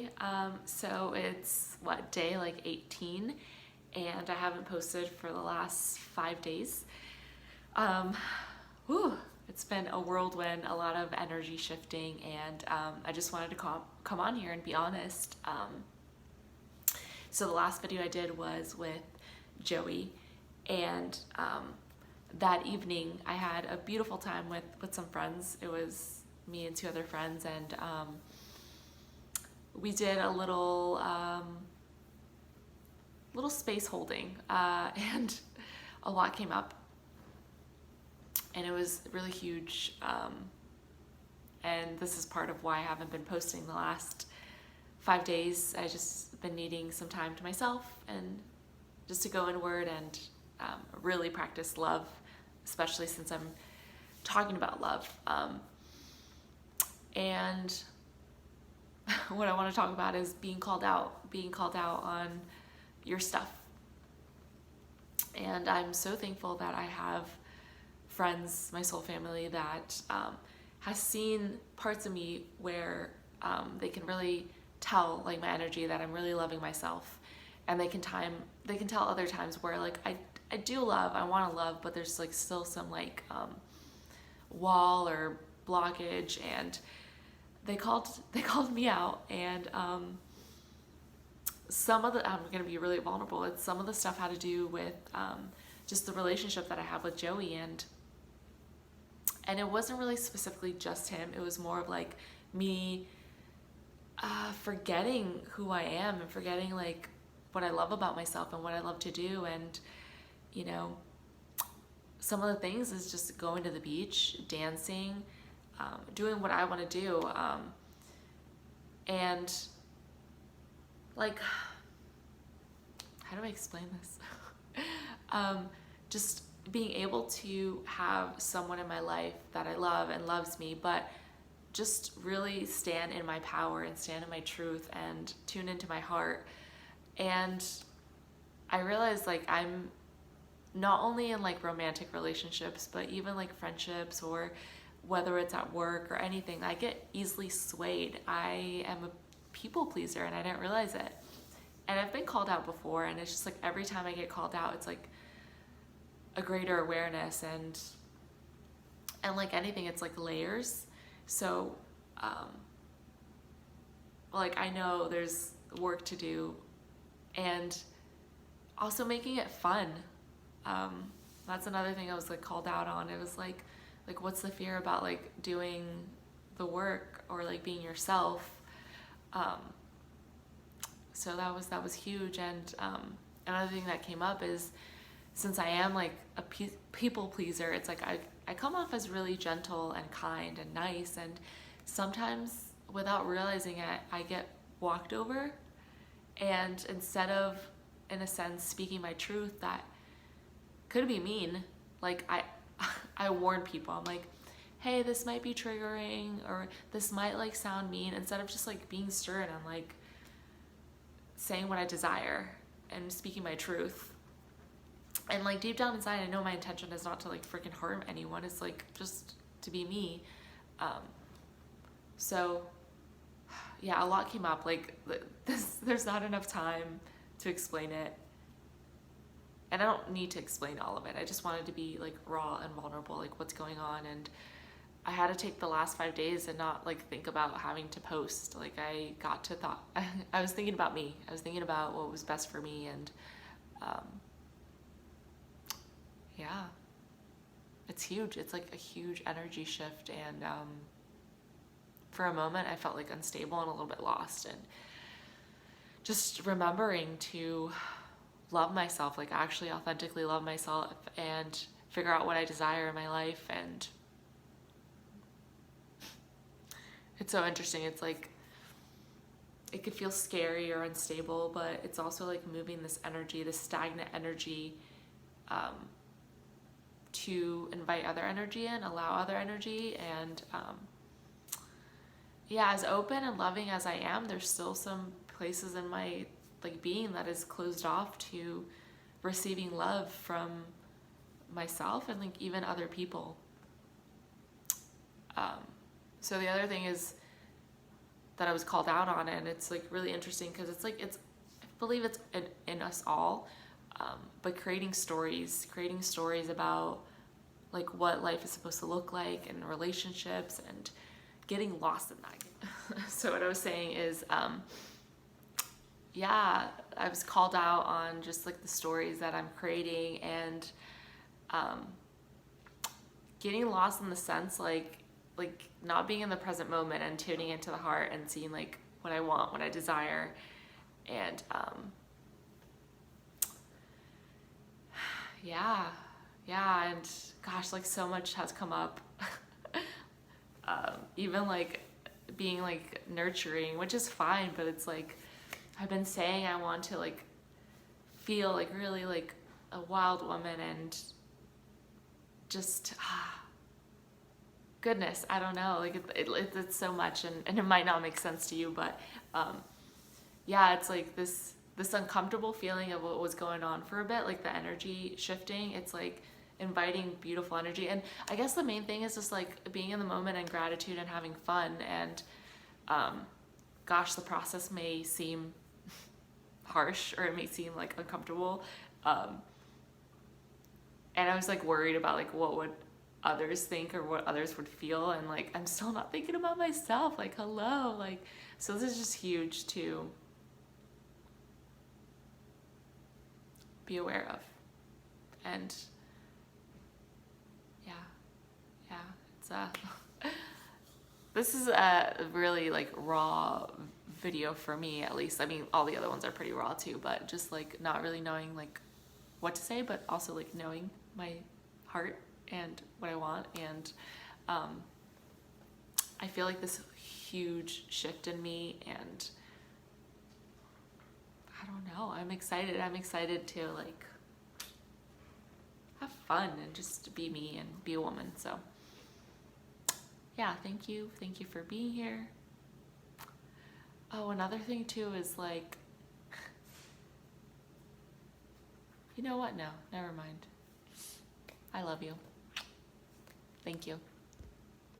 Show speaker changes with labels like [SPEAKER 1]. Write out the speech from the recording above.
[SPEAKER 1] today. So it's day like 18, and I haven't posted for the last 5 days. Um, whew, it's been a whirlwind, a lot of energy shifting, and I just wanted to come on here and be honest. So the last video I did was with Joey, and that evening I had a beautiful time with some friends. It was me and two other friends, and we did a little space holding, and a lot came up, and it was really huge. And this is part of why I haven't been posting the last 5 days. I just been needing some time to myself and just to go inward and really practice love, especially since I'm talking about love. And what I want to talk about is being called out on your stuff. And I'm so thankful that I have friends, my soul family, that has seen parts of me where they can really tell, like, my energy, that I'm really loving myself, and they can tell other times where, like, I do love, I want to love, but there's like still some like wall or blockage, and they called me out, and some of the, I'm gonna be really vulnerable. It's some of the stuff had to do with just the relationship that I have with Joey, and it wasn't really specifically just him. It was more of like me forgetting who I am and forgetting like what I love about myself and what I love to do. And you know, some of the things is just going to the beach, dancing, doing what I want to do, and like, how do I explain this? Just being able to have someone in my life that I love and loves me, but just really stand in my power and stand in my truth and tune into my heart. And I realized, like, I'm not only in like romantic relationships, but even like friendships, or whether it's at work or anything, I get easily swayed. I am a people pleaser, and I didn't realize it. And I've been called out before, and it's just like every time I get called out, it's like a greater awareness, and like anything, it's like layers. So like, I know there's work to do, and also making it fun. That's another thing I was like called out on. It was like what's the fear about like doing the work or like being yourself? So that was huge. And another thing that came up is, since I am like a people pleaser, it's like I come off as really gentle and kind and nice, and sometimes without realizing it, I get walked over. And instead of, in a sense, speaking my truth that could be mean, like I warn people. I'm like, hey, this might be triggering, or this might like sound mean, instead of just like being stern and like saying what I desire and speaking my truth. And like deep down inside, I know my intention is not to like freaking harm anyone. It's like just to be me. So yeah, a lot came up. Like there's not enough time to explain it. And I don't need to explain all of it. I just wanted to be like raw and vulnerable, like what's going on. And I had to take the last 5 days and not like think about having to post. Like I got to I was thinking about me. I was thinking about what was best for me. And yeah, it's huge. It's like a huge energy shift. And for a moment I felt like unstable and a little bit lost. And just remembering to love myself, like actually authentically love myself, and figure out what I desire in my life. And it's so interesting. It's like, it could feel scary or unstable, but it's also like moving this energy, this stagnant energy, to invite other energy in, allow other energy. And yeah, as open and loving as I am, there's still some places in my like being that is closed off to receiving love from myself and like even other people. So the other thing is that I was called out on. And it's like really interesting because it's like, I believe it's in us all. But creating stories about like what life is supposed to look like and relationships and getting lost in that. So what I was saying is, yeah, I was called out on just like the stories that I'm creating, and getting lost in the sense like not being in the present moment and tuning into the heart and seeing like what I want, what I desire. And yeah, and gosh, like so much has come up. Even like being like nurturing, which is fine, but it's like I've been saying I want to like feel like really like a wild woman, and just goodness, I don't know, like it's so much, and it might not make sense to you, but yeah, it's like this uncomfortable feeling of what was going on for a bit, like the energy shifting. It's like inviting beautiful energy, and I guess the main thing is just like being in the moment and gratitude and having fun. And gosh, the process may seem harsh, or it may seem like uncomfortable, and I was like worried about like what would others think or what others would feel, and like I'm still not thinking about myself, like hello, like, so this is just huge to be aware of. And yeah, it's this is a really like raw video for me, at least. I mean, all the other ones are pretty raw too, but just like not really knowing like what to say, but also like knowing my heart and what I want. And I feel like this huge shift in me, and I don't know, I'm excited to like have fun and just be me and be a woman. So yeah, thank you for being here. Oh, another thing too is like, you know what, no, never mind, I love you. Thank you.